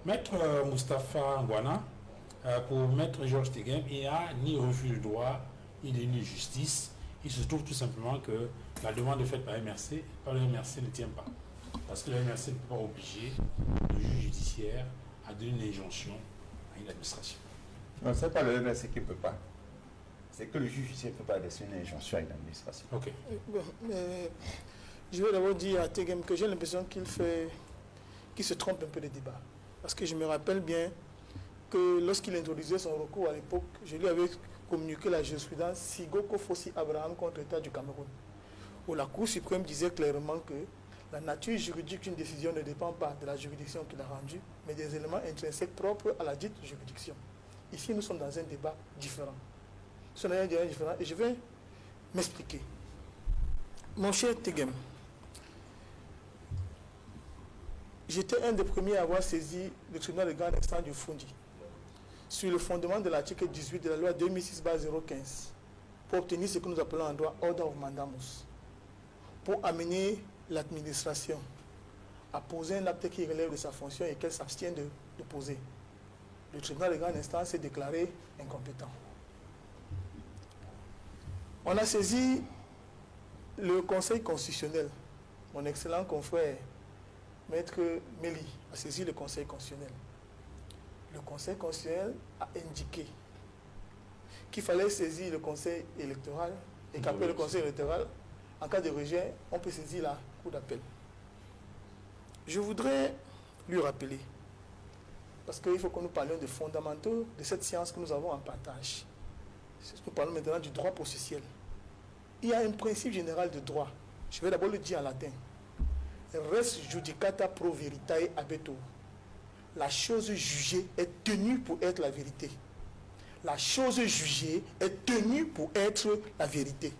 Maître Moustapha Ngwana, pour Maître Georges Teghem, il n'y a ni refus de droit, ni déni de justice. Il se trouve tout simplement que la demande faite par le MRC ne tient pas. Parce que le MRC ne peut pas obliger le juge judiciaire à donner une injonction à une administration. Non, ce n'est pas le MRC qui ne peut pas. C'est que le juge judiciaire ne peut pas laisser une injonction à une administration. Ok. Bon, mais je vais d'abord dire à Teghem que j'ai l'impression qu'il se trompe un peu de débat. Parce que je me rappelle bien que lorsqu'il introduisait son recours à l'époque, je lui avais communiqué la jurisprudence Sigoko Fossi Abraham contre l'État du Cameroun, où la Cour suprême disait clairement que la nature juridique d'une décision ne dépend pas de la juridiction qu'il a rendue, mais des éléments intrinsèques propres à la dite juridiction. Ici, nous sommes dans un débat différent. Nous sommes dans un débat différent et je vais m'expliquer. Mon cher Teghem, j'étais un des premiers à avoir saisi le tribunal de grande instance du Fundi sur le fondement de l'article 18 de la loi 2006-015 pour obtenir ce que nous appelons en droit Order of Mandamus, pour amener l'administration à poser un acte qui relève de sa fonction et qu'elle s'abstienne de poser. Le tribunal de grande instance s'est déclaré incompétent. On a saisi le Conseil constitutionnel. Mon excellent confrère, Maître Méli, a saisi le Conseil constitutionnel. Le Conseil constitutionnel a indiqué qu'il fallait saisir le Conseil électoral et qu'après le Conseil électoral, en cas de rejet, on peut saisir la Cour d'appel. Je voudrais lui rappeler, parce qu'il faut que nous parlions des fondamentaux de cette science que nous avons en partage. Nous parlons maintenant du droit processuel. Il y a un principe général de droit. Je vais d'abord le dire en latin. Res judicata pro veritae habetur. La chose jugée est tenue pour être la vérité. La chose jugée est tenue pour être la vérité.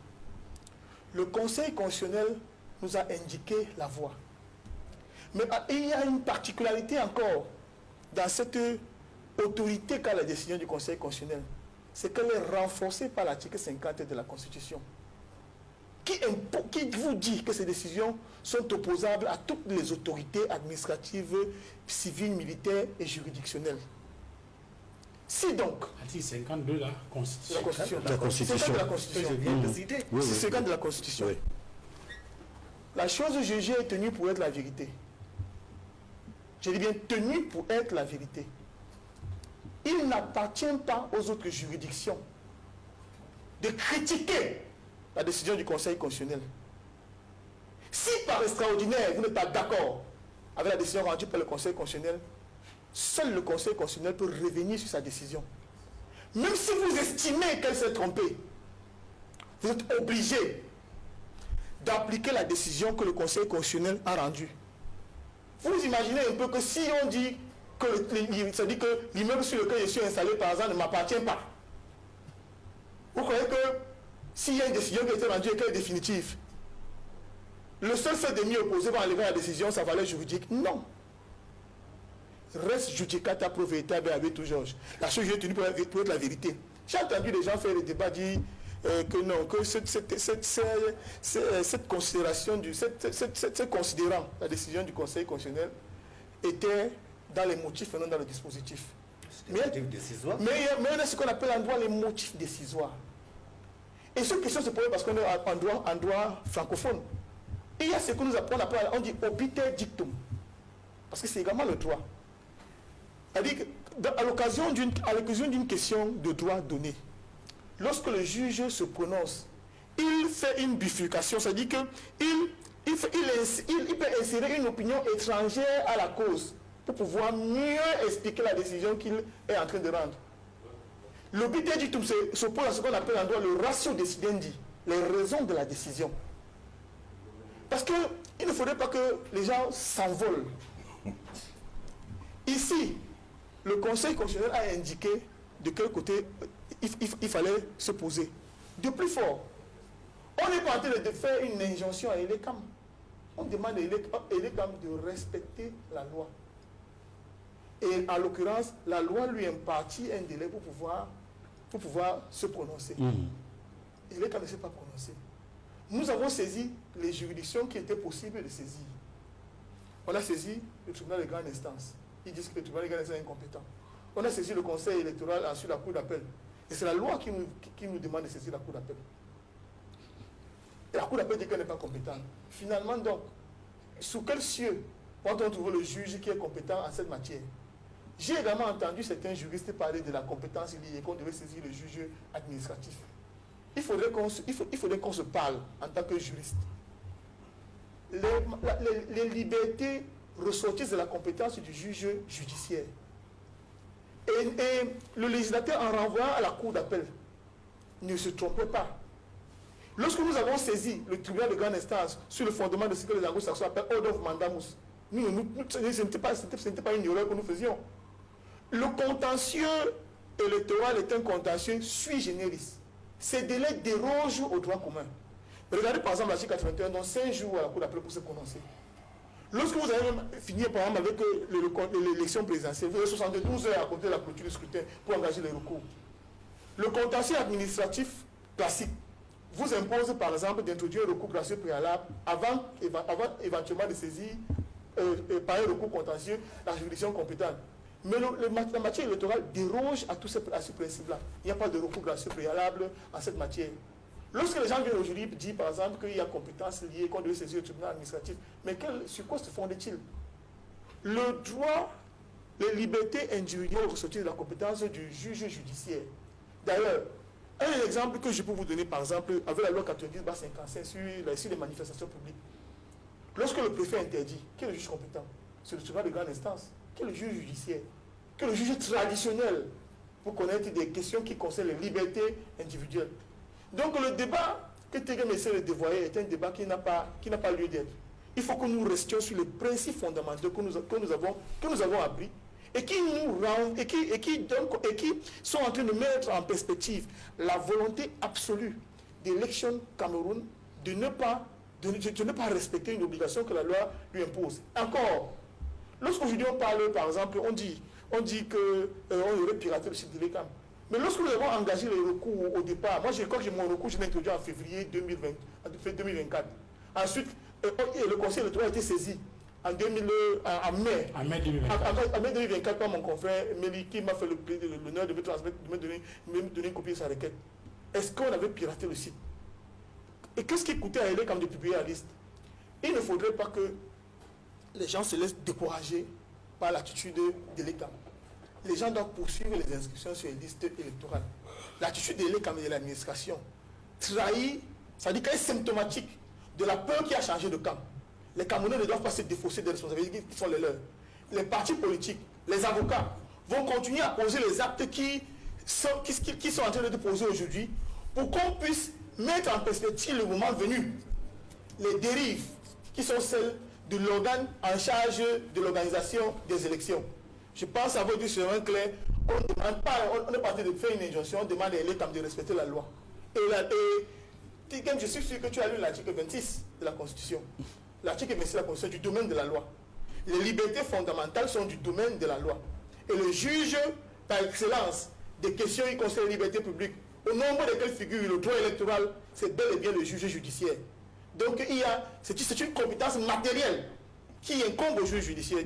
Le Conseil constitutionnel nous a indiqué la voie. Mais il y a une particularité encore dans cette autorité qu'a la décision du Conseil constitutionnel. C'est qu'elle est renforcée par l'article 50 de la Constitution. Qui vous dit que ces décisions sont opposables à toutes les autorités administratives, civiles, militaires et juridictionnelles? Si donc... Article 52 de la Constitution. La Constitution. C'est de la Constitution. C'est 50 de la Constitution. Oui. La chose jugée est tenue pour être la vérité. Je dis bien tenue pour être la vérité. Il n'appartient pas aux autres juridictions de critiquer la décision du Conseil constitutionnel. Si par extraordinaire, vous n'êtes pas d'accord avec la décision rendue par le Conseil constitutionnel, seul le Conseil constitutionnel peut revenir sur sa décision. Même si vous estimez qu'elle s'est trompée, vous êtes obligé d'appliquer la décision que le Conseil constitutionnel a rendue. Vous imaginez un peu que si on dit que l'immeuble sur lequel je suis installé, par exemple, ne m'appartient pas. Vous croyez que s'il y a une décision qui a été rendue et qu'elle est définitive, le seul fait de m'y opposer va enlever la décision, sa valeur juridique? Non. Reste judicata pro veritae habetur Georges. La chose est tenue pour être la vérité. J'ai entendu des gens faire le débat dire que non, que cette considération, cette considérant la décision du Conseil constitutionnel était dans les motifs et non dans le dispositif. Mais il y a ce qu'on appelle en droit les motifs décisoires. Et cette question se pose parce qu'on est en droit francophone. Et il y a ce que nous apprenons, on dit obiter dictum. Parce que c'est également le droit. C'est-à-dire qu'à l'occasion d'une question de droit donné, lorsque le juge se prononce, il fait une bifurcation, c'est-à-dire qu'il peut insérer une opinion étrangère à la cause pour pouvoir mieux expliquer la décision qu'il est en train de rendre. L'obiter dictum s'oppose à ce qu'on appelle en droit le ratio decidendi, les raisons de la décision. Parce qu'il ne faudrait pas que les gens s'envolent. Ici, le Conseil constitutionnel a indiqué de quel côté il fallait se poser. De plus fort, on n'est pas en train de faire une injonction à Elekam. On demande à Elekam de respecter la loi. Et en l'occurrence, la loi lui impartit un délai pour pouvoir se prononcer. Elekam ne s'est pas prononcé. Nous avons saisi les juridictions qui étaient possibles de saisir. On a saisi le tribunal de grande instance. ils disent que le tribunal de grande instance est incompétent. On a saisi le conseil électoral, ensuite la cour d'appel. Et c'est la loi qui nous demande de saisir la cour d'appel. Et la cour d'appel dit qu'elle n'est pas compétente. Finalement, donc, sous quel cieux va-t-on trouver le juge qui est compétent en cette matière? J'ai également entendu certains juristes parler de la compétence liée, qu'on devait saisir le juge administratif. Il faudrait qu'on se parle en tant que juriste. Les libertés ressortissent de la compétence du juge judiciaire. Et le législateur, en renvoyant à la cour d'appel, ne se trompait pas. Lorsque nous avons saisi le tribunal de grande instance sur le fondement de ce que les anglo-saxons appellent order of mandamus, ce n'était pas une erreur que nous faisions. Le contentieux électoral est un contentieux sui generis. Ces délais dérogent au droit commun. Regardez par exemple l'article 81, donc 5 jours à la cour d'appel pour se prononcer. Lorsque vous allez finir par exemple avec l'élection présidentielle, vous avez 72 heures à compter de la clôture du scrutin pour engager les recours. Le contentieux administratif classique vous impose par exemple d'introduire un recours gracieux préalable avant éventuellement de saisir par un recours contentieux la juridiction compétente. Mais la matière électorale déroge à ce principe-là. Il n'y a pas de recours gracieux préalable en cette matière. Lorsque les gens viennent aujourd'hui dire par exemple qu'il y a compétence liée, qu'on devait saisir le tribunal administratif, mais sur quoi se fondait-il? Le droit, les libertés individuelles ressortissent de la compétence du juge judiciaire. D'ailleurs, un exemple que je peux vous donner par exemple avec la loi 90/55 sur les manifestations publiques. Lorsque le préfet interdit, qui est le juge compétent? C'est le tribunal de grande instance. Qui est le juge judiciaire? Qui est le juge traditionnel pour connaître des questions qui concernent les libertés individuelles? Donc le débat que Tegem essaie de dévoyer est un débat qui n'a pas lieu d'être. Il faut que nous restions sur les principes fondamentaux que nous avons appris et qui nous rendent et qui sont en train de mettre en perspective la volonté absolue d'Election Cameroun de ne pas respecter une obligation que la loi lui impose. Encore, lorsqu'aujourd'hui on parle, par exemple, on dit qu'on aurait piraté le site de l'ECAM. Mais lorsque nous avons engagé les recours au départ, moi je crois que j'ai mon recours, je l'ai introduit en février 2024. Ensuite, le conseil électoral a été saisi en mai. En mai 2024. En mai 2024 par mon confrère Méli qui m'a fait l'honneur de me donner une copie de sa requête. Est-ce qu'on avait piraté le site? Et qu'est-ce qui coûtait à l'ECAM de publier la liste? Il ne faudrait pas que les gens se laissent décourager par l'attitude de l'ECAM. Les gens doivent poursuivre les inscriptions sur les listes électorales. L'attitude de l'ECAM et de l'administration trahit, ça dit qu'elle est symptomatique de la peur qui a changé de camp. Les Camerounais ne doivent pas se défausser des responsabilités qui sont les leurs. Les partis politiques, les avocats vont continuer à poser les actes qui sont en train de poser aujourd'hui pour qu'on puisse mettre en perspective le moment venu les dérives qui sont celles de l'organe en charge de l'organisation des élections. Je pense avoir dit sur un clair, on est parti de faire une injonction, on demande à l'État de respecter la loi. Et je suis sûr que tu as lu l'article 26 de la Constitution. L'article 26 de la Constitution du domaine de la loi. Les libertés fondamentales sont du domaine de la loi. Et le juge, par excellence, des questions qui concernent les libertés publiques, au nombre desquelles figure le droit électoral, c'est bel et bien le juge judiciaire. Donc c'est une compétence matérielle qui incombe au juge judiciaire.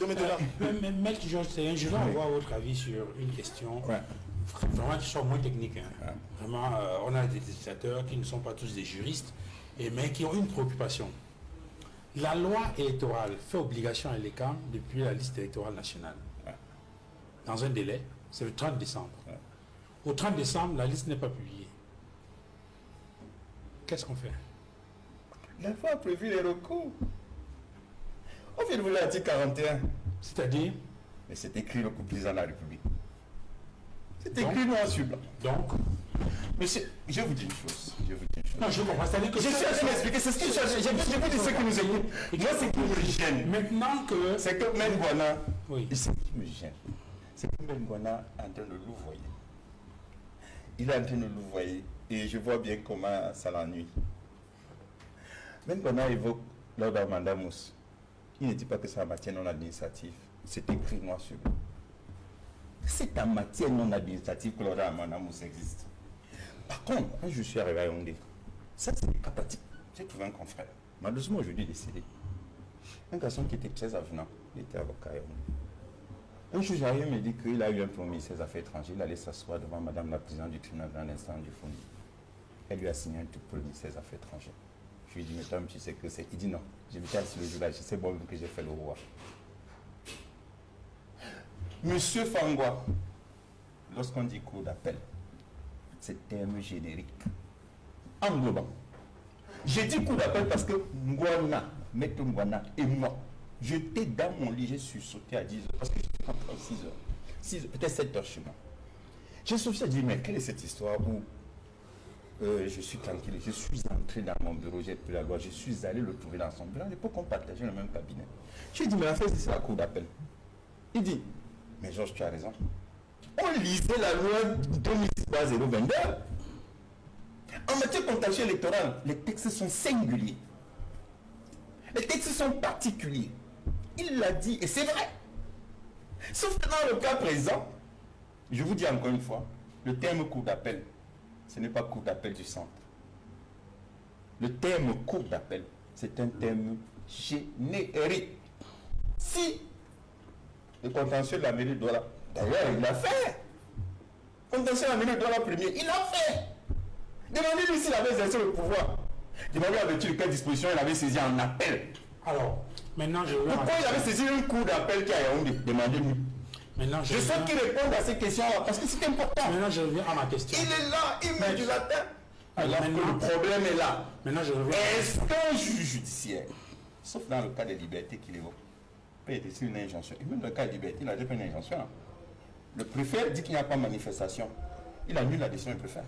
Maître Georges, je vais avoir votre avis sur une question vraiment qui soit moins technique. Hein. Vraiment, on a des législateurs qui ne sont pas tous des juristes, mais qui ont une préoccupation. La loi électorale fait obligation à l'ECAM de publier la liste électorale nationale. Dans un délai, c'est le 30 décembre. Au 30 décembre, la liste n'est pas publiée. Qu'est-ce qu'on fait? La loi a prévu les recours. On vient de vous l'article 41. C'est-à-dire? Mais c'est écrit le coup président de la République. C'est écrit noir sur blanc. Donc, monsieur, je vous dis une chose. Non, je comprends. C'est-à-dire que je suis en train d'expliquer. C'est ce qui je vous dis ce qui nous écoute. Moi, c'est qui me gêne. Maintenant que... C'est que même Guana, oui. Ce qui me gêne, c'est que même Guana est en train de louvoyer. Il est en train de louvoyer. Et je vois bien comment ça l'ennuie. Même Guana évoque l'ordre of mandamus. Il ne dit pas que c'est en matière non administrative. C'est écrit noir sur blanc. C'est en matière non administrative que l'ordre of mandamus existe. Par contre, quand je suis arrivé à Yaoundé, ça c'est des cas pratiques. J'ai trouvé un confrère, malheureusement aujourd'hui décédé. Un garçon qui était très avenant, il était avocat à Yaoundé. Un jour, j'arrive me dit qu'il a eu un premier ministre des Affaires étrangères. Il allait s'asseoir devant Madame la présidente du tribunal grand instant du Fondi. Elle lui a signé un tout premier ministre des Affaires étrangères. Je lui ai dit, mais toi, tu sais que c'est. Il dit non. J'ai dit, assis le jour-là, je sais bon que j'ai fait le roi. Monsieur Fangwa, lorsqu'on dit cour d'appel, c'est terme générique, englobant. J'ai dit cour d'appel parce que Ngwana, Maître Ngwana et moi, j'étais dans mon lit, j'ai sursauté à 10 h parce que j'étais rentré à 6 h, peut-être 7 h chez moi. J'ai sauté à dire, mais quelle est cette histoire où je suis tranquille, je suis entré dans mon bureau, j'ai pris la loi, je suis allé le trouver dans son bureau. À l'époque, on partageait le même cabinet. Je lui ai dit, mais la fait, c'est la cour d'appel. Il dit, mais Georges, tu as raison. On lisait la loi 2006-022. En matière contentieux électorale, les textes sont singuliers. Les textes sont particuliers. Il l'a dit, et c'est vrai. Sauf que dans le cas présent, je vous dis encore une fois, le terme cour d'appel, ce n'est pas cour d'appel du centre. Le terme cour d'appel, c'est un terme générique. Si le contentieux de la mairie de Douala, d'ailleurs, il l'a fait. Contentieux de la mairie de Douala premier, il l'a fait. Demandez-lui s'il avait exercé le pouvoir. Demandez avec de quelle disposition il avait saisi un appel. Alors, maintenant je Pourquoi il avait saisi une cour d'appel qui a Yaoundé? Demandez-lui. Maintenant, je souhaite qu'il réponde à ces questions-là parce que c'est important. Maintenant, je reviens à ma question. Il est là, il met du latin. Alors que le problème est là. Maintenant, je reviens. Est-ce qu'un juge judiciaire, sauf dans le cas de liberté qu'il évoque, peut être ici une injonction? Et même dans le cas de liberté, il n'a déjà pas une injonction. Le préfet dit qu'il n'y a pas de manifestation. Il annule la décision du préfet.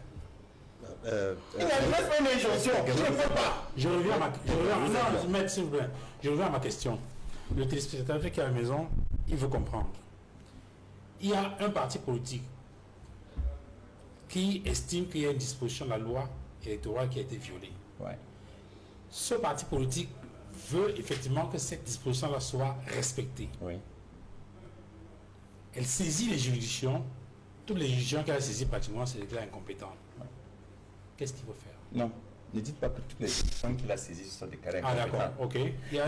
Il n'a jamais fait une injonction. Je ne peux pas. Je reviens à ma question. Le téléspectateur qui est à la maison, il veut comprendre. Il y a un parti politique qui estime qu'il y a une disposition de la loi électorale qui a été violée. Ouais. Ce parti politique veut effectivement que cette disposition-là soit respectée. Oui. Elle saisit les juridictions. Toutes les juridictions qu'elle a saisies pratiquement, c'est déclaré incompétent. Ouais. Qu'est-ce qu'il faut faire? Non. Ne dites pas que toutes les juridictions qu'il a saisies sont déclarées incompétentes. Ah d'accord, ok.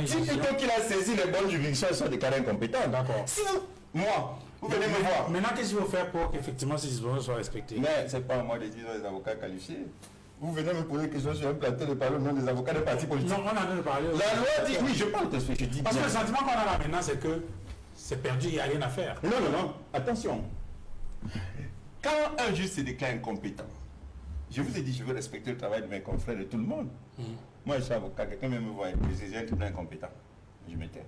Dites plutôt qu'il a saisi les bonnes juridictions sont déclarées incompétentes. D'accord. Si moi, vous venez me voir. Maintenant, qu'est-ce qu'il faut faire pour qu'effectivement ces dispositions soient respectées? Mais ce n'est pas à moi de dire les avocats qualifiés. Vous venez me poser des questions sur un plateau de parler au nom des avocats des partis politiques. Non, on a de parler. La loi dit, oui, je parle de ce que je dis. Parce que le sentiment qu'on a là maintenant, c'est que c'est perdu, il n'y a rien à faire. Non, non, non. Attention. Quand un juge se déclare incompétent, je vous ai dit, je veux respecter le travail de mes confrères, de tout le monde. Moi, je suis avocat, quelqu'un vient me voir, j'ai un tribunal incompétent. Je me tais.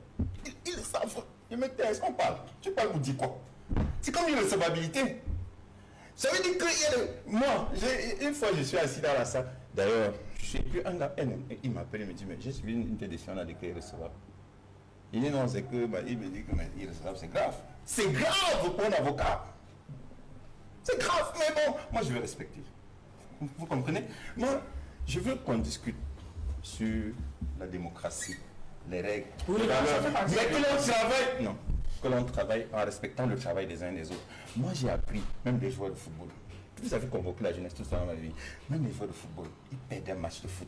Ils le savent. Je me tais. Est-ce qu'on parle? Tu parles ou dis quoi? C'est comme une recevabilité. Ça veut dire que moi, une fois, je suis assis dans la salle. D'ailleurs, je sais plus un gars, il m'appelle, il me dit, mais j'ai suivi une décision là de créer recevable. Il dit non, c'est que, il me dit que irrecevable, c'est grave. C'est grave pour un avocat. C'est grave, mais bon, moi je veux respecter. Vous comprenez? Moi, je veux qu'on discute sur la démocratie, les règles, oui, les valeurs, mais que l'on travaille, non, que l'on travaille en respectant le travail des uns et des autres. Moi, j'ai appris, même des joueurs de football, vous avez convoqué la jeunesse tout ça dans ma vie, même les joueurs de football, ils perdent un match de foot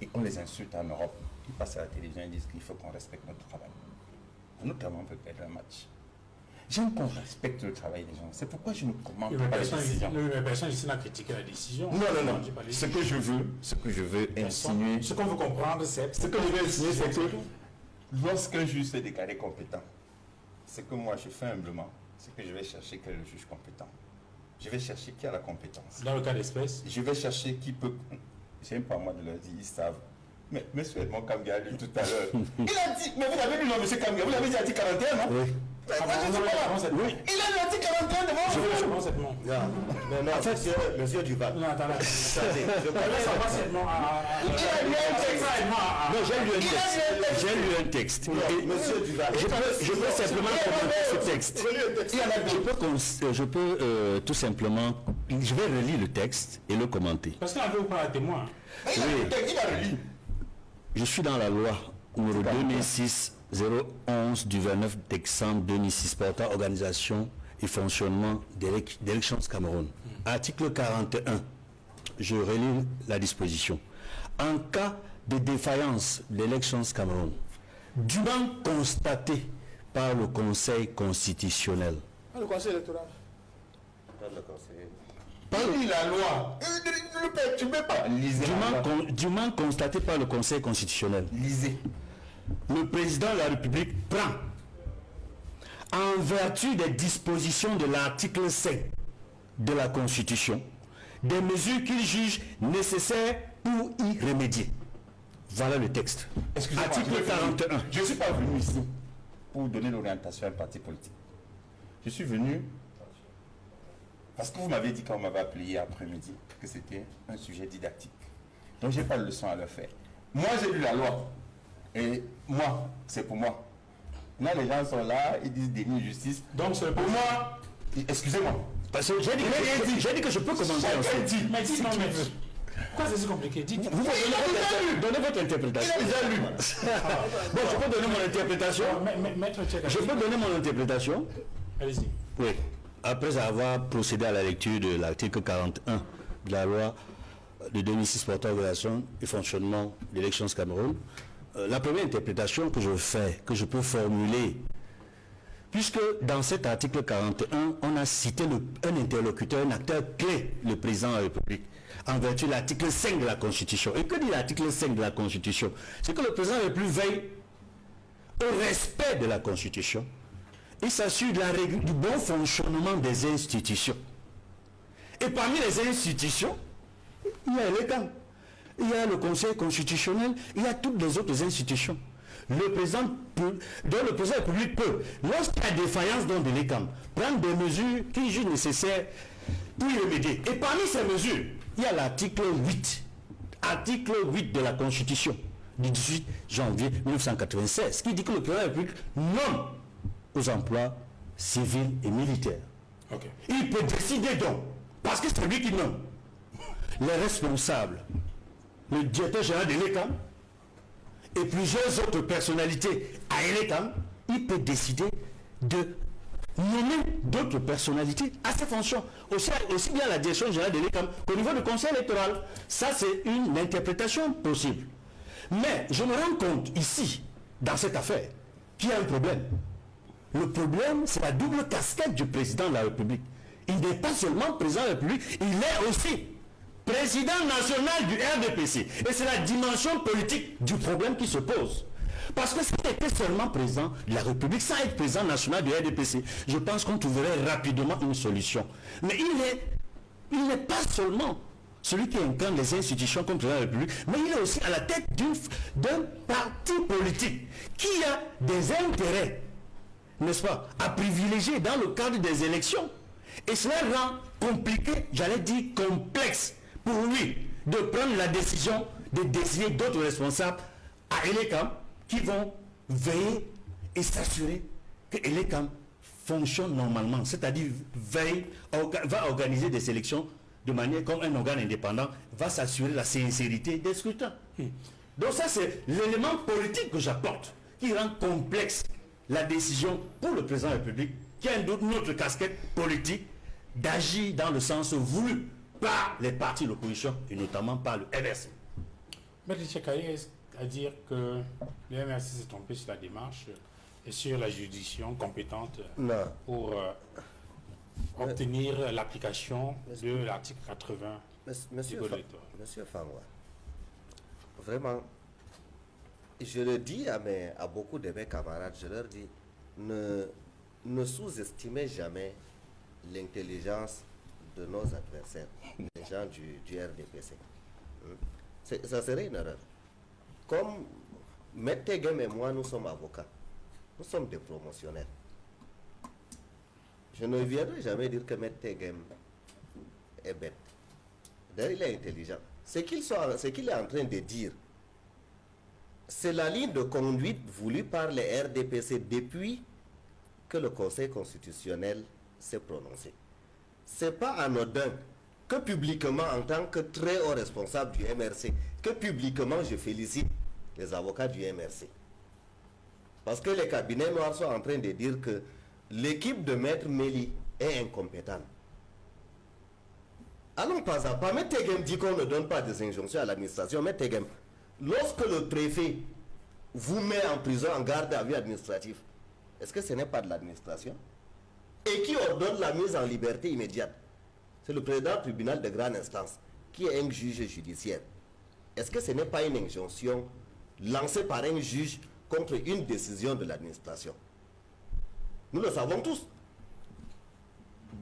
et on les insulte en Europe. Ils passent à la télévision et disent qu'il faut qu'on respecte notre travail. Notamment, on peut perdre un match. J'aime qu'on respecte le travail des gens. C'est pourquoi je ne commande pas les décisions. Mais personne ici n'a critiqué la décision. Non, non, non. Ce que je veux insinuer... Ce qu'on veut comprendre, c'est... Ce que je veux insinuer, c'est que lorsqu'un juge s'est déclaré compétent, ce que moi je fais humblement, c'est que je vais chercher quel est le juge compétent. Je vais chercher qui a la compétence. Dans le cas d'espèce? Je vais chercher qui peut... J'aime pas moi de leur dire, ils savent. Mais M. Edmond Kambia a lu tout à l'heure. Il a dit, mais vous avez lu non, M. Kambia, vous l'avez dit à 41, non? Oui. Il a dit 41 devant vous. Je pense cette mot. Non, en fait, monsieur Duval. Non, attendez. Je connais pas cette mot. Il a lu un texte. Non, j'ai lu un texte. Monsieur Duval. Je peux simplement commenter ce texte. Je peux tout simplement. Je vais relire le texte et le commenter. Parce qu'on veut vous prendre un témoin. Il a relire. Je suis dans la loi numéro 2006-011 du 29 décembre 2006 portant organisation et fonctionnement d'Elections Cameroun. Article 41. Je relis la disposition. En cas de défaillance d'Elections Cameroun, dûment constaté par le Conseil constitutionnel. Par le Conseil électoral. Par le Conseil. Lis la loi. Tu ne peux pas. Lisez Dûment constaté par le Conseil constitutionnel. Lisez. Le président de la République prend, en vertu des dispositions de l'article 5 de la Constitution, des mesures qu'il juge nécessaires pour y remédier. Voilà le texte. Excusez-moi, article 41. Je ne suis pas venu ici pour donner l'orientation à un parti politique. Je suis venu parce que vous m'avez dit quand on m'avait appelé hier après-midi que c'était un sujet didactique. Donc je n'ai pas de leçon à leur faire. Moi j'ai lu la loi. Et moi, c'est pour moi. Là les gens sont là, ils disent déni de justice. Donc c'est pour moi. Excusez-moi. Parce que j'ai dit que je peux commencer ensuite. Mais dis non, mais pourquoi c'est si compliqué? Dites. Vous pouvez donner votre interprétation. Il a déjà lu. Bon, je peux donner mon interprétation. Maître Tcheka. Je peux donner mon interprétation. Allez-y. Oui. Après avoir procédé à la lecture de l'article 41 de la loi de 2006 portant organisation et fonctionnement de l'élection Cameroun, la première interprétation que je fais, que je peux formuler, puisque dans cet article 41, on a cité un interlocuteur, un acteur clé, le président de la République, en vertu de l'article 5 de la Constitution. Et que dit l'article 5 de la Constitution? C'est que le président de la République veille au respect de la Constitution. Il s'assure de du bon fonctionnement des institutions. Et parmi les institutions, il y a l'État, il y a le Conseil constitutionnel, il y a toutes les autres institutions. Le président de la République peut, lorsqu'il y a défaillance dans de l'État, prendre des mesures qui jugent nécessaires pour y remédier. Et parmi ces mesures, il y a l'article 8. Article 8 de la Constitution du 18 janvier 1996, qui dit que le président de la République nomme aux emplois civils et militaires. Okay. Il peut décider donc, parce que c'est lui qui nomme les responsables, le directeur général de l'État et plusieurs autres personnalités à l'État, il peut décider de nommer d'autres personnalités à ces fonctions, aussi bien la direction générale de l'État qu'au niveau du conseil électoral. Ça, c'est une interprétation possible. Mais je me rends compte ici, dans cette affaire, qu'il y a un problème. Le problème, c'est la double casquette du président de la République. Il n'est pas seulement président de la République, il est aussi président national du RDPC. Et c'est la dimension politique du problème qui se pose. Parce que s'il était seulement président de la République, sans être président national du RDPC, je pense qu'on trouverait rapidement une solution. Mais il n'est pas seulement celui qui incarne les institutions comme président de la République, mais il est aussi à la tête d'un parti politique qui a des intérêts, n'est-ce pas, à privilégier dans le cadre des élections. Et cela rend compliqué, j'allais dire complexe, pour lui de prendre la décision de désigner d'autres responsables à Elekam qui vont veiller et s'assurer que Elekam fonctionne normalement, c'est-à-dire va organiser des élections de manière comme un organe indépendant, va s'assurer la sincérité des scrutins. Donc ça, c'est l'élément politique que j'apporte, qui rend complexe la décision pour le président de la République, qui a une autre casquette politique, d'agir dans le sens voulu par les partis de l'opposition, et notamment par le MRC. Maître Tcheka, est-ce à dire que le MRC s'est trompé sur la démarche et sur la juridiction compétente pour obtenir l'application de l'article 80 du Code électoral? Monsieur Fangwa, vraiment, je le dis à beaucoup de mes camarades, je leur dis, ne sous-estimez jamais l'intelligence de nos adversaires, les gens du RDPC. Ça serait une erreur. Comme M. Tegem et moi, nous sommes avocats, nous sommes des promotionnaires. Je ne viendrai jamais dire que M. Tegem est bête. D'ailleurs, il est intelligent. Ce qu'il est en train de dire, c'est la ligne de conduite voulue par les RDPC depuis que le Conseil constitutionnel s'est prononcé. Ce n'est pas anodin que publiquement, en tant que très haut responsable du MRC, que publiquement je félicite les avocats du MRC. Parce que les cabinets noirs sont en train de dire que l'équipe de Maître Méli est incompétente. Allons pas à pas. M. Tegem dit qu'on ne donne pas des injonctions à l'administration. M. Tegem, lorsque le préfet vous met en prison, en garde à vue administrative, est-ce que ce n'est pas de l'administration? Et qui ordonne la mise en liberté immédiate? C'est le président du tribunal de grande instance, qui est un juge judiciaire. Est-ce que ce n'est pas une injonction lancée par un juge contre une décision de l'administration? Nous le savons tous.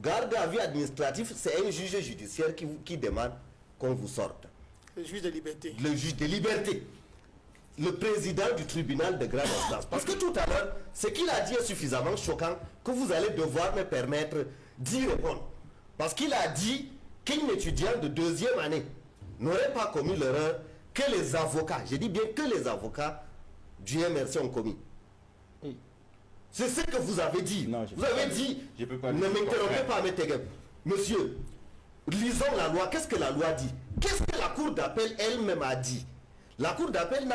Garde à vue administratif, c'est un juge judiciaire qui demande qu'on vous sorte. Le juge de liberté. Le juge de liberté. Le président du tribunal de grande instance. Parce que tout à l'heure, ce qu'il a dit est suffisamment choquant que vous allez devoir me permettre d'y répondre. Parce qu'il a dit qu'un étudiant de 2e année n'aurait pas commis l'erreur que les avocats, je dis bien que les avocats du MRC ont commis. C'est ce que vous avez dit. Non, vous avez dit, je peux pas ne m'interrompez pas, monsieur, lisons la loi. Qu'est-ce que la loi dit? Qu'est-ce que la Cour d'appel elle-même a dit? La Cour d'appel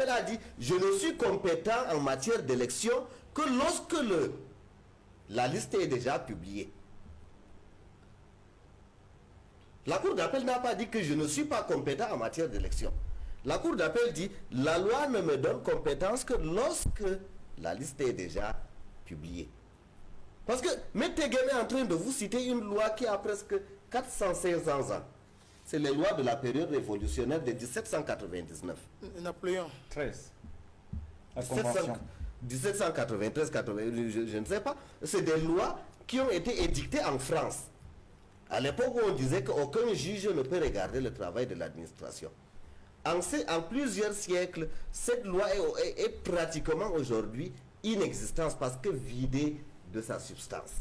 a dit, je ne suis compétent en matière d'élection que lorsque la liste est déjà publiée. La Cour d'appel n'a pas dit que je ne suis pas compétent en matière d'élection. La Cour d'appel dit, la loi ne me donne compétence que lorsque la liste est déjà publiée. Parce que M. Tegem est en train de vous citer une loi qui a presque 400-500 ans. C'est les lois de la période révolutionnaire de 1799. Napoléon. 13. La convention. 1793, 80, je ne sais pas. C'est des lois qui ont été édictées en France. À l'époque où on disait qu'aucun juge ne peut regarder le travail de l'administration. En plusieurs siècles, cette loi est pratiquement aujourd'hui inexistante parce que vidée de sa substance.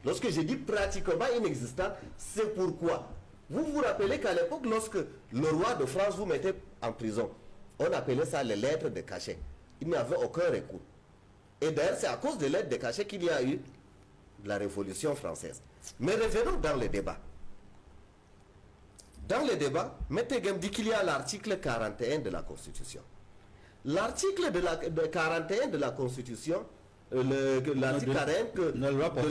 Lorsque je dis pratiquement inexistante, c'est pourquoi. Vous vous rappelez qu'à l'époque, lorsque le roi de France vous mettait en prison, on appelait ça les lettres de cachet. Il n'y avait aucun recours. Et d'ailleurs, c'est à cause des lettres de cachet qu'il y a eu la Révolution française. Mais revenons dans le débat. Dans le débat, M. Tegem dit qu'il y a l'article 41 de la Constitution. L'article 41 de la Constitution, l'article 41 de la loi que vous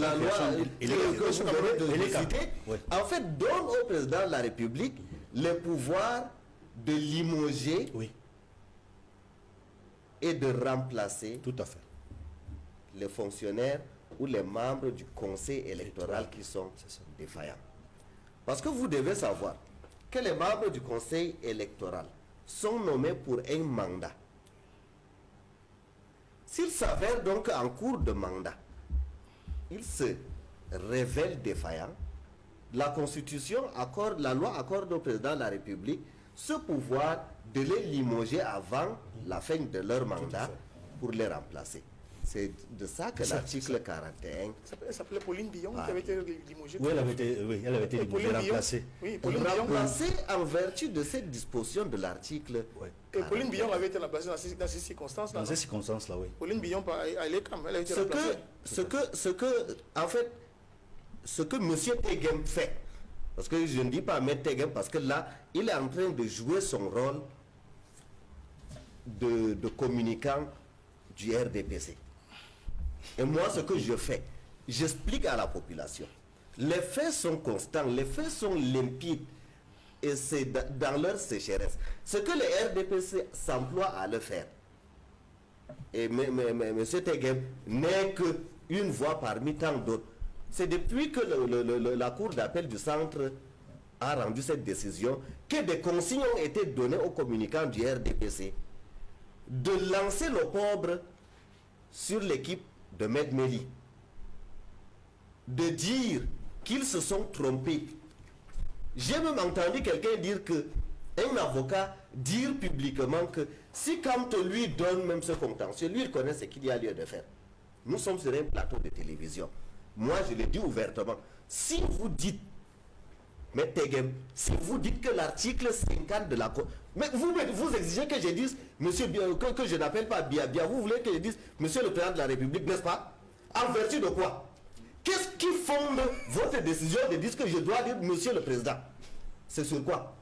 venez de citer, en fait, donne au président de la République le pouvoir de limoger et de remplacer les fonctionnaires ou les membres du conseil électoral qui sont défaillants. Parce que vous devez savoir que les membres du conseil électoral sont nommés pour un mandat. S'ils s'avèrent donc en cours de mandat, ils se révèlent défaillants, la Constitution accorde, la loi accorde au président de la République ce pouvoir de les limoger avant la fin de leur mandat pour les remplacer. C'est de ça que l'article 41... Elle s'appelait Pauline Billon qui avait été limogée. Oui, elle avait été remplacée. Oui, Pauline Billon. Remplacée en vertu de cette disposition de l'article... Et Pauline Billon avait été remplacée dans ces circonstances-là. Dans ces circonstances-là, oui. Pauline Billon, elle a été remplacée. En fait, ce que M. Tegem fait, parce que je ne dis pas M. Tegem, parce que là, il est en train de jouer son rôle de communicant du RDPC. Et moi, ce que je fais, j'explique à la population. Les faits sont constants, les faits sont limpides. Et c'est dans leur sécheresse. Ce que le RDPC s'emploie à le faire. Et M. Tegem n'est qu'une voix parmi tant d'autres. C'est depuis que la Cour d'appel du centre a rendu cette décision que des consignes ont été données aux communicants du RDPC de lancer l'opprobre sur l'équipe de Med Meli, de dire qu'ils se sont trompés. J'ai même entendu quelqu'un dire que un avocat dire publiquement que si quand lui donne même ce contentieux, lui il connaît ce qu'il y a lieu de faire. Nous sommes sur un plateau de télévision. Moi je le dis ouvertement. Si vous dites, M. Tegem, si vous dites que l'article 50 de la... Mais vous exigez que je dise, monsieur, que je n'appelle pas Biabia, vous voulez que je dise, monsieur le président de la République, n'est-ce pas? En vertu de quoi? Qu'est-ce qui fonde votre décision de dire que je dois dire monsieur le président? C'est sur quoi?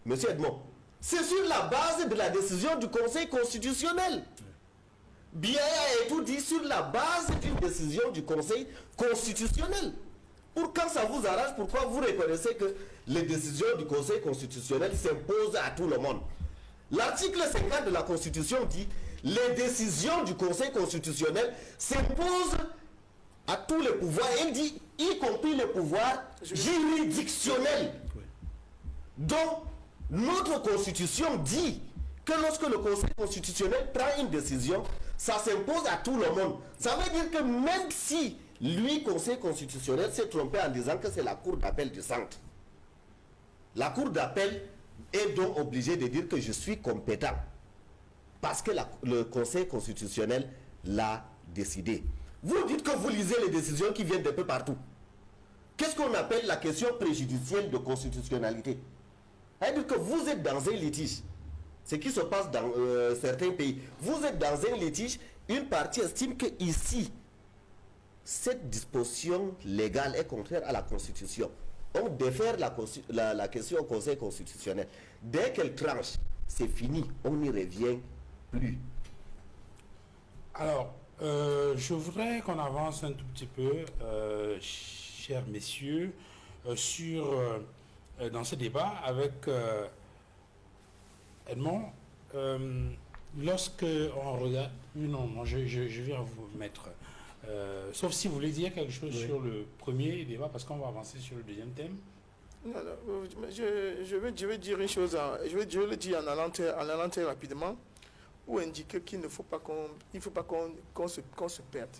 Monsieur Edmond, c'est sur la base de la décision du Conseil constitutionnel. Biaya a tout dit sur la base d'une décision du Conseil constitutionnel. Pour quand ça vous arrange, pourquoi vous reconnaissez que les décisions du Conseil constitutionnel s'imposent à tout le monde? L'article 50 de la Constitution dit les décisions du Conseil constitutionnel s'imposent à tous les pouvoirs, il dit, y compris les pouvoirs juridictionnels. Donc, notre Constitution dit que lorsque le Conseil constitutionnel prend une décision, ça s'impose à tout le monde. Ça veut dire que même si lui, Conseil constitutionnel, s'est trompé en disant que c'est la Cour d'appel du centre, la Cour d'appel est donc obligée de dire que je suis compétent parce que le Conseil constitutionnel l'a décidé. Vous dites que vous lisez les décisions qui viennent d'un peu partout. Qu'est-ce qu'on appelle la question préjudicielle de constitutionnalité? C'est-à-dire que vous êtes dans un litige. Ce qui se passe dans certains pays. Vous êtes dans un litige, une partie estime que ici, cette disposition légale est contraire à la Constitution. On défère la question au Conseil constitutionnel. Dès qu'elle tranche, c'est fini, on n'y revient plus. Alors, je voudrais qu'on avance un tout petit peu, chers messieurs, dans ce débat avec Edmond. Lorsque on regarde... Non, je vais vous mettre... sauf si vous voulez dire quelque chose sur le premier débat, parce qu'on va avancer sur le deuxième thème. Non, je vais dire une chose, je vais le dire en allant très rapidement, ou indiquer qu'il ne faut pas qu'on se perde.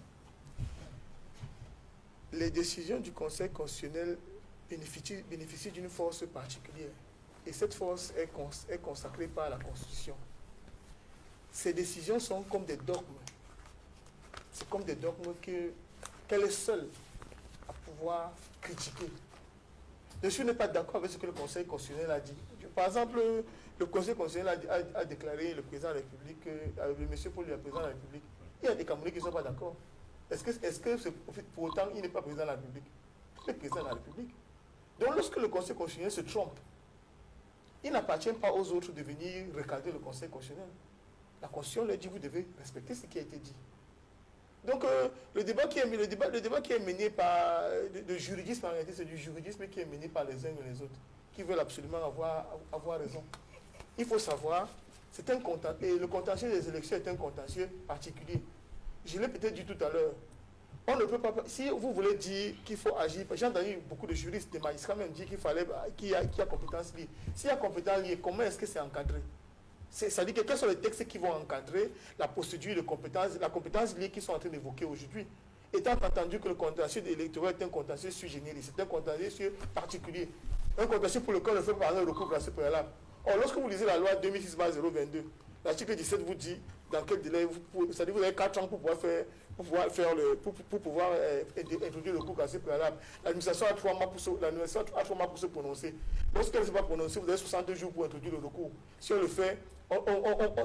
Les décisions du Conseil constitutionnel bénéficient d'une force particulière. Et cette force est consacrée par la Constitution. Ces décisions sont comme des dogmes. C'est comme des dogmes qu'elle est seule à pouvoir critiquer. Je n'ai pas d'accord avec ce que le Conseil constitutionnel a dit. Par exemple, le Conseil constitutionnel a déclaré le président de la République, le monsieur Paul, le président de la République. Il y a des Camerounais qui ne sont pas d'accord. Est-ce que pour autant il n'est pas président de la République? Il est président de la République. Donc lorsque le Conseil constitutionnel se trompe, il n'appartient pas aux autres de venir recadrer le Conseil constitutionnel. La Constitution leur dit vous devez respecter ce qui a été dit. Donc le débat qui est mené par le juridisme, en réalité c'est du juridisme qui est mené par les uns et les autres, qui veulent absolument avoir raison. Il faut savoir, le contentieux des élections est un contentieux particulier. Je l'ai peut-être dit tout à l'heure. On ne peut pas, si vous voulez dire qu'il faut agir, j'ai entendu beaucoup de juristes, des magistrats même dire qu'il y a compétence liée. S'il y a compétence liée, comment est-ce que c'est encadré? C'est-à-dire que quels sont les textes qui vont encadrer la procédure de compétence, la compétence liée qu'ils sont en train d'évoquer aujourd'hui? Étant entendu que le contentieux électoral est un contentieux sui generis, c'est un contentieux particulier. Un contentieux pour lequel on fait par exemple le recours grâce préalable. Or, lorsque vous lisez la loi 2006/022, l'article 17 vous dit dans quel délai c'est-à-dire vous avez 4 ans pour pouvoir introduire le recours grâce préalable. L'administration a 3 mois pour se prononcer. Lorsqu'elle ne s'est pas prononcée, vous avez 62 jours pour introduire le recours. Si on le fait,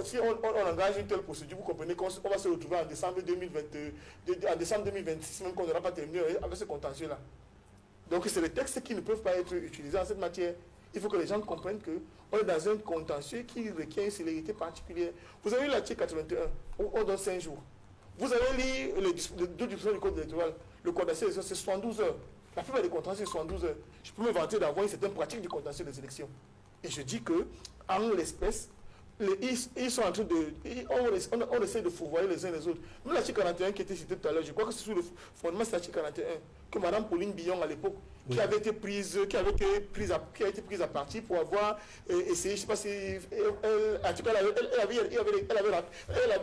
si on engage une telle procédure, vous comprenez qu'on va se retrouver en décembre 2026, même qu'on n'aura pas terminé avec ce contentieux-là. Donc c'est les textes qui ne peuvent pas être utilisés en cette matière. Il faut que les gens comprennent qu'on est dans un contentieux qui requiert une célérité particulière. Vous avez lu l'article 81, on donne 5 jours. Vous avez lu les dispositions du code électoral. Le contentieux des élections, c'est 72 heures. La plupart des contentieux, c'est 72 heures. Je peux me vanter d'avoir une certaine pratique du contentieux des élections. Et je dis que, en l'espèce, ils sont en train de... On essaie de fourvoyer les uns les autres. Même l'article 41 qui était cité tout à l'heure, je crois que c'est sous le fondement de cet article 41 que Mme Pauline Billon, à l'époque, qui avait été prise à partie pour avoir essayé, je ne sais pas si... En tout cas, il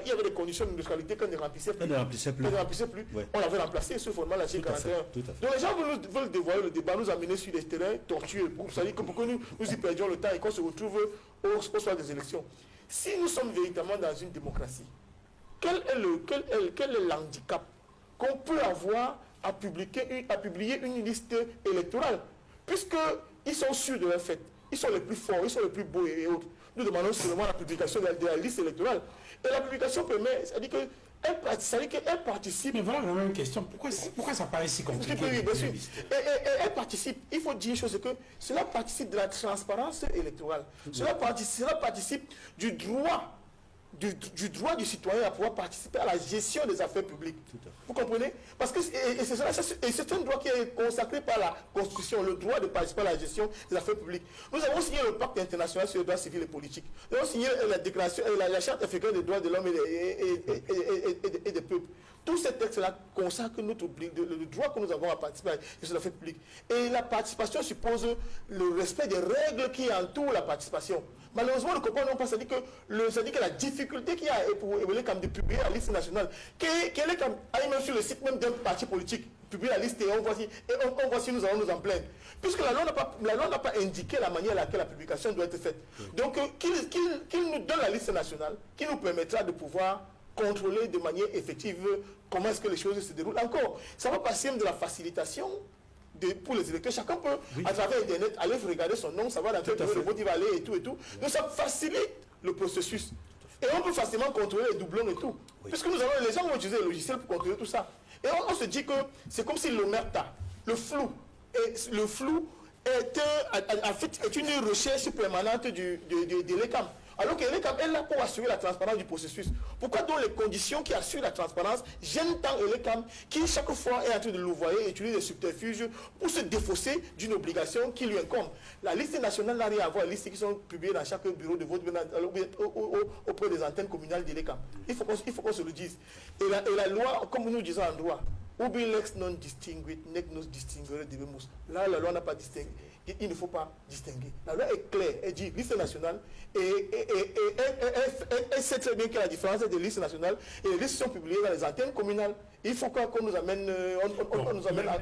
y avait des conditions de neutralité qu'elle ne remplissait plus. Ouais. On l'avait remplacé sur le fondement de l'article 41. Donc les gens veulent dévoiler le débat, nous amener sur des terrains tortueux, c'est-à-dire que pour que nous y perdions le temps et qu'on se retrouve au soir des élections. Si nous sommes véritablement dans une démocratie, quel est l'handicap qu'on peut avoir à publier une liste électorale, puisqu'ils sont sûrs de leur fait, ils sont les plus forts, ils sont les plus beaux et autres. Nous demandons seulement la publication de la liste électorale. Et la publication permet, c'est-à-dire qu'elle participe... Mais voilà vraiment une question, pourquoi ça paraît si compliqué? Oui, bien sûr. Et elle participe, il faut dire une chose, que cela participe de la transparence électorale. Cela participe du droit du droit du citoyen à pouvoir participer à la gestion des affaires publiques. Vous comprenez? Parce que c'est un droit qui est consacré par la Constitution, le droit de participer à la gestion des affaires publiques. Nous avons signé le pacte international sur les droits civils et politiques. Nous avons signé la déclaration, la charte africaine des droits de l'homme et des peuples. Tous ces textes-là consacrent le droit que nous avons à participer à la gestion des affaires publiques. Et la participation suppose le respect des règles qui entourent la participation. Malheureusement, le copain n'a pas dit que la difficulté qu'il y a pour de publier la liste nationale, qu'elle est même sur le site même d'un parti politique, publier la liste et on voit si nous allons nous en plaindre. Puisque la loi n'a pas indiqué la manière à laquelle la publication doit être faite. Donc, qu'il nous donne la liste nationale, qui nous permettra de pouvoir contrôler de manière effective comment est-ce que les choses se déroulent. Encore, ça va passer de la facilitation pour les électeurs. Chacun peut, à travers Internet, aller regarder son nom, savoir dans quel bureau de vote il va aller et tout et tout. Donc ça facilite le processus. Et on peut facilement contrôler les doublons et tout. Oui. Puisque les gens vont utiliser le logiciel pour contrôler tout ça. Et on se dit que c'est comme si l'omerta, le flou est une recherche permanente de l'ECAM. Alors que l'ECAM est là pour assurer la transparence du processus. Pourquoi donc les conditions qui assurent la transparence gênent tant l'ECAM qui chaque fois est en train de louvoyer et utilise des subterfuges pour se défausser d'une obligation qui lui incombe? La liste nationale n'a rien à voir, les listes qui sont publiées dans chaque bureau de vote auprès des antennes communales de l'ECAM. Il faut qu'on se le dise. Et la loi, comme nous disons en droit, ubi lex non distinguit, nec nos distinguere debemus. Là, la loi n'a pas distingué. Il ne faut pas distinguer. La loi est claire, elle dit liste nationale et elle sait très bien qu'il y a la différence des listes nationales et les listes sont publiées dans les antennes communales. Il faut qu'on nous amène, on nous amène à...